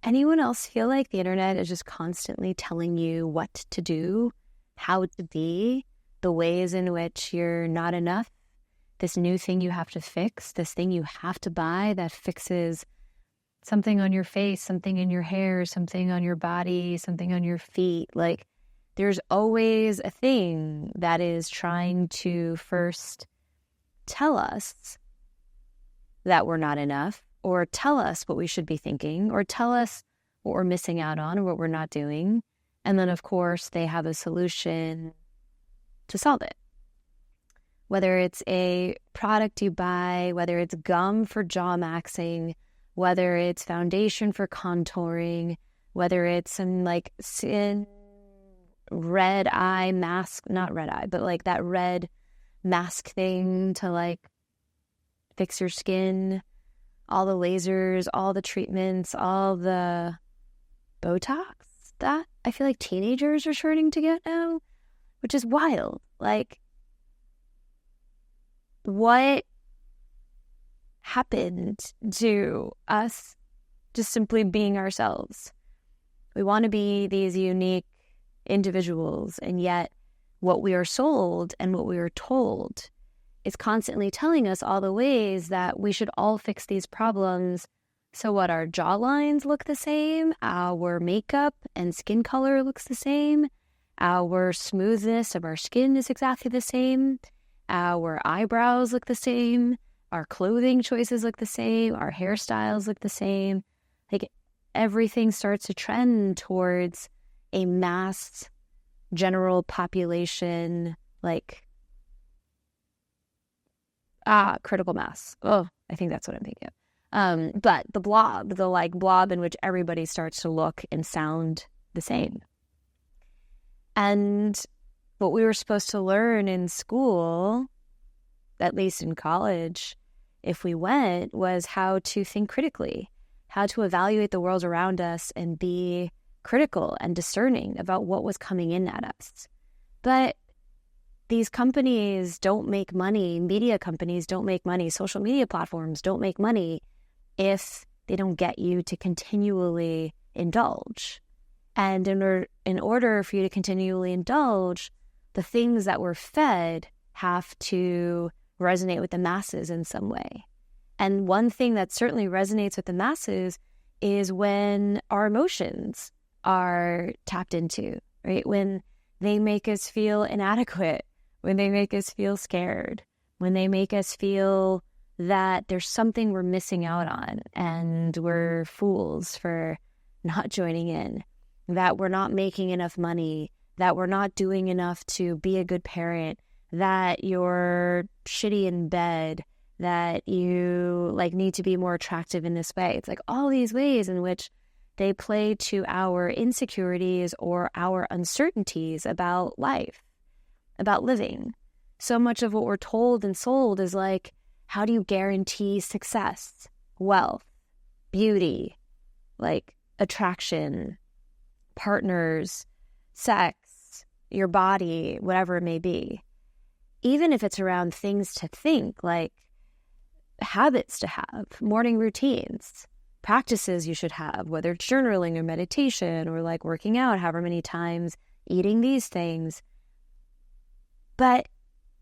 anyone else feel like the internet is just constantly telling you what to do, how to be, the ways in which you're not enough, this new thing you have to fix, this thing you have to buy that fixes something on your face, something in your hair, something on your body, something on your feet? Like, there's always a thing that is trying to first tell us that we're not enough, or tell us what we should be thinking, or tell us what we're missing out on or what we're not doing. And then, of course, they have a solution to solve it. Whether it's a product you buy, whether it's gum for jaw maxing, whether it's foundation for contouring, whether it's some like red eye mask, not red eye, but like that red mask thing to like fix your skin, all the lasers, all the treatments, all the Botox that I feel like teenagers are starting to get now, which is wild. Like, what happened to us just simply being ourselves? We want to be these unique individuals, and yet what we are sold and what we are told is constantly telling us all the ways that we should all fix these problems. So what, our jawlines look the same, our makeup and skin color looks the same, our smoothness of our skin is exactly the same, our eyebrows look the same, our clothing choices look the same, our hairstyles look the same. Like, everything starts to trend towards a mass general population, like, critical mass. Oh, I think that's what I'm thinking of. But the blob in which everybody starts to look and sound the same. And what we were supposed to learn in school, at least in college, if we went, was how to think critically, how to evaluate the world around us and be critical and discerning about what was coming in at us. But these companies don't make money, media companies don't make money, social media platforms don't make money if they don't get you to continually indulge. And in order for you to continually indulge, the things that we're fed have to resonate with the masses in some way. And one thing that certainly resonates with the masses is when our emotions are tapped into, right? When they make us feel inadequate, when they make us feel scared, when they make us feel that there's something we're missing out on and we're fools for not joining in, that we're not making enough money, that we're not doing enough to be a good parent, that you're shitty in bed, that you like need to be more attractive in this way. It's like all these ways in which they play to our insecurities or our uncertainties about life, about living. So much of what we're told and sold is like, how do you guarantee success, wealth, beauty, like attraction, partners, sex, your body, whatever it may be. Even if it's around things to think, like habits to have, morning routines, practices you should have, whether it's journaling or meditation or like working out however many times, eating these things. But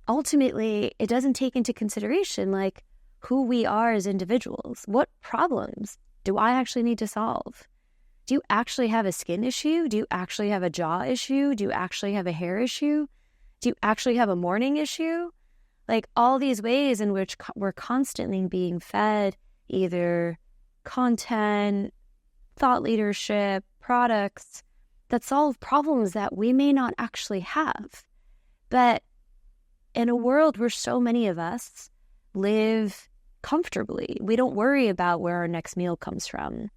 ultimately, it doesn't take into consideration like who we are as individuals. What problems do I actually need to solve? Do you actually have a skin issue? Do you actually have a jaw issue? Do you actually have a hair issue? Do you actually have a morning issue? Like all these ways in which we're constantly being fed either content, thought leadership, products that solve problems that we may not actually have. But in a world where so many of us live comfortably, we don't worry about where our next meal comes from.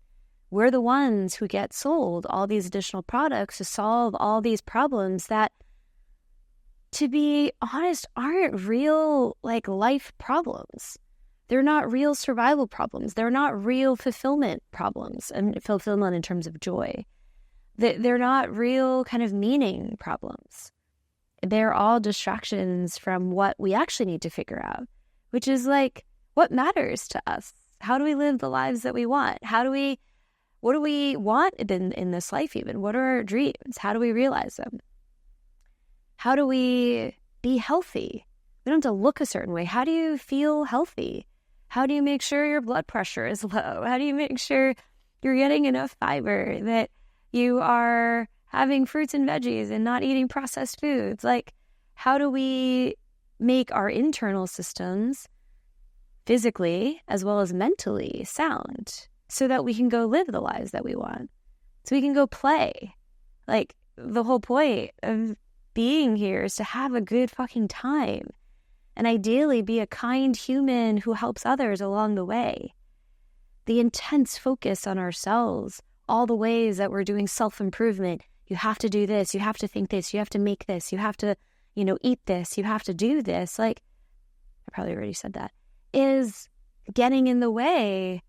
We're the ones who get sold all these additional products to solve all these problems that, to be honest, aren't real like life problems. They're not real survival problems. They're not real fulfillment problems, and fulfillment in terms of joy. They're not real kind of meaning problems. They're all distractions from what we actually need to figure out, which is like what matters to us. How do we live the lives that we want? How do we What do we want in this life even? What are our dreams? How do we realize them? How do we be healthy? We don't have to look a certain way. How do you feel healthy? How do you make sure your blood pressure is low? How do you make sure you're getting enough fiber, that you are having fruits and veggies and not eating processed foods? Like, how do we make our internal systems physically as well as mentally sound so that we can go live the lives that we want? So we can go play. Like, the whole point of being here is to have a good fucking time and ideally be a kind human who helps others along the way. The intense focus on ourselves, all the ways that we're doing self-improvement. You have to do this, you have to think this, you have to make this, you have to, eat this, you have to do this. Like, I probably already said that, is getting in the way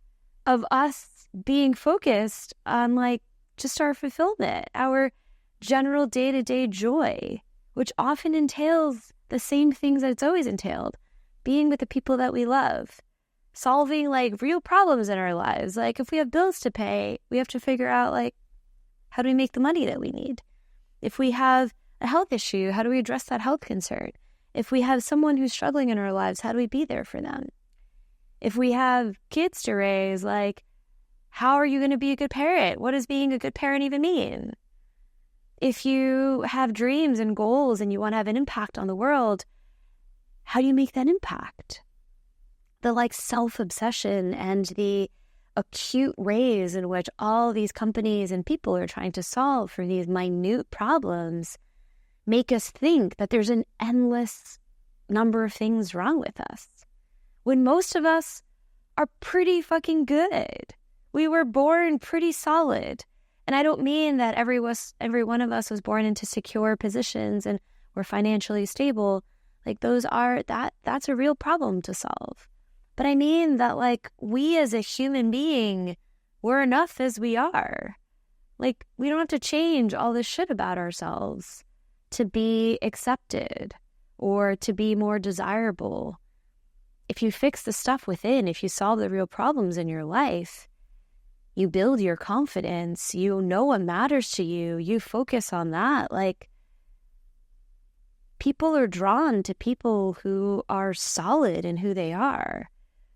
of us being focused on like just our fulfillment, our general day-to-day joy, which often entails the same things that it's always entailed. Being with the people that we love, solving like real problems in our lives. Like, if we have bills to pay, we have to figure out like, how do we make the money that we need? If we have a health issue, how do we address that health concern? If we have someone who's struggling in our lives, how do we be there for them? If we have kids to raise, like, how are you going to be a good parent? What does being a good parent even mean? If you have dreams and goals and you want to have an impact on the world, how do you make that impact? The like self-obsession and the acute ways in which all these companies and people are trying to solve for these minute problems make us think that there's an endless number of things wrong with us, when most of us are pretty fucking good. We were born pretty solid. And I don't mean that every one of us was born into secure positions and we're financially stable. Like, that's a real problem to solve. But I mean that, like, we as a human being, we're enough as we are. Like, we don't have to change all this shit about ourselves to be accepted or to be more desirable. If you fix the stuff within, if you solve the real problems in your life, you build your confidence, you know what matters to you, you focus on that. Like, people are drawn to people who are solid in who they are,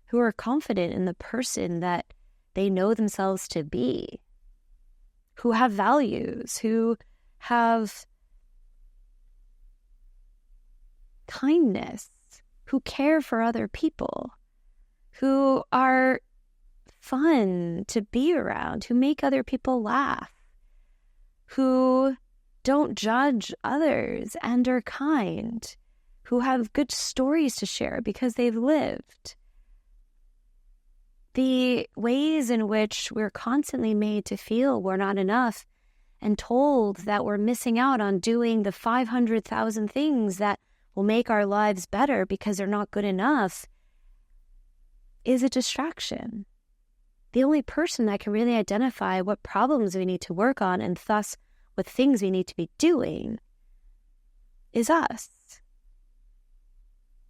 who are confident in the person that they know themselves to be, who have values, who have kindness, who care for other people, who are fun to be around, who make other people laugh, who don't judge others and are kind, who have good stories to share because they've lived. The ways in which we're constantly made to feel we're not enough and told that we're missing out on doing the 500,000 things that will make our lives better because they're not good enough is a distraction. The only person that can really identify what problems we need to work on and thus what things we need to be doing is us.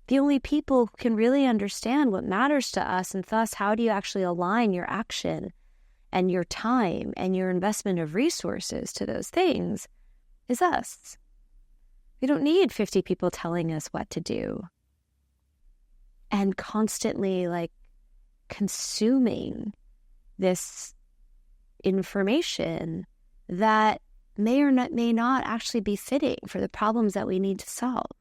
The only people who can really understand what matters to us and thus how do you actually align your action and your time and your investment of resources to those things is us. We don't need 50 people telling us what to do and constantly like consuming this information that may not actually be fitting for the problems that we need to solve.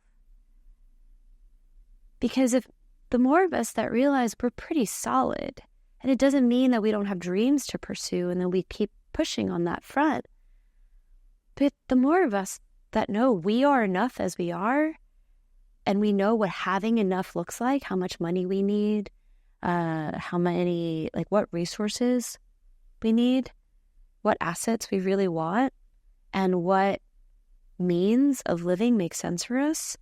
Because if the more of us that realize we're pretty solid, and it doesn't mean that we don't have dreams to pursue and then we keep pushing on that front, but the more of us that know we are enough as we are, and we know what having enough looks like, how much money we need, what resources we need, what assets we really want, and what means of living makes sense for us,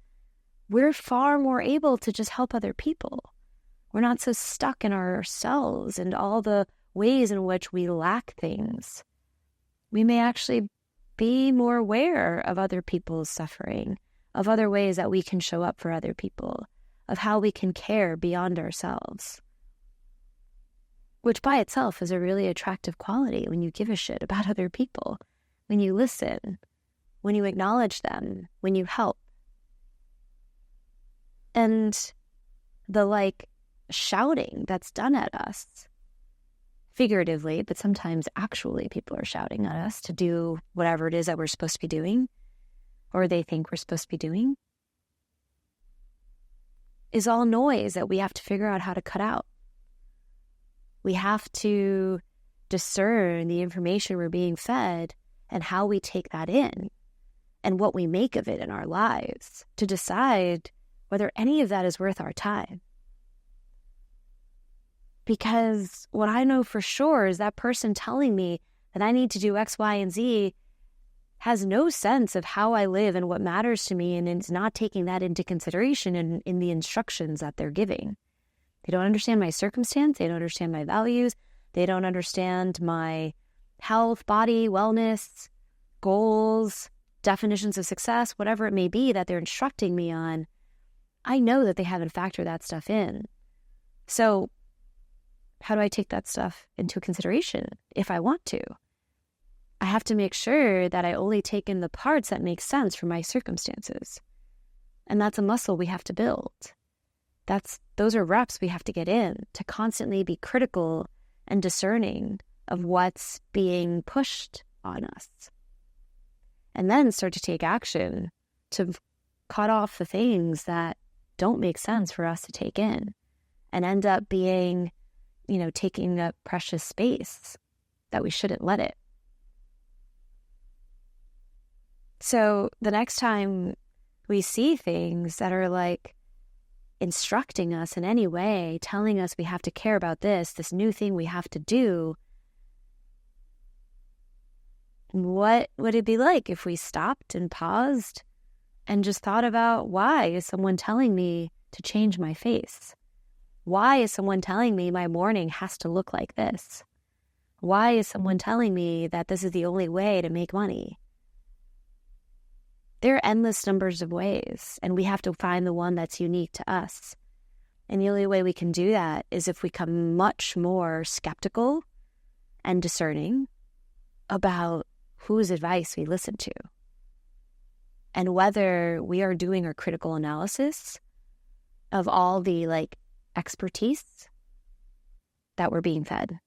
we're far more able to just help other people. We're not so stuck in ourselves and all the ways in which we lack things. We may actually be more aware of other people's suffering, of other ways that we can show up for other people, of how we can care beyond ourselves. which by itself is a really attractive quality when you give a shit about other people, when you listen, when you acknowledge them, when you help. And the shouting that's done at us, figuratively, but sometimes actually people are shouting at us to do whatever it is that we're supposed to be doing, or they think we're supposed to be doing, is all noise that we have to figure out how to cut out. We have to discern the information we're being fed and how we take that in and what we make of it in our lives to decide whether any of that is worth our time. Because what I know for sure is that person telling me that I need to do X, Y, and Z has no sense of how I live and what matters to me, and is not taking that into consideration in the instructions that they're giving. They don't understand my circumstance. They don't understand my values. They don't understand my health, body, wellness, goals, definitions of success, whatever it may be that they're instructing me on. I know that they haven't factored that stuff in. So how do I take that stuff into consideration if I want to? I have to make sure that I only take in the parts that make sense for my circumstances. And that's a muscle we have to build. Those are reps we have to get in to constantly be critical and discerning of what's being pushed on us. And then start to take action to cut off the things that don't make sense for us to take in and end up being, taking up precious space that we shouldn't let it. So the next time we see things that are instructing us in any way, telling us we have to care about this new thing we have to do, what would it be like if we stopped and paused and just thought about, why is someone telling me to change my face? Why is someone telling me my morning has to look like this? Why is someone telling me that this is the only way to make money? There are endless numbers of ways, and we have to find the one that's unique to us. And the only way we can do that is if we become much more skeptical and discerning about whose advice we listen to and whether we are doing a critical analysis of all the expertise that we're being fed.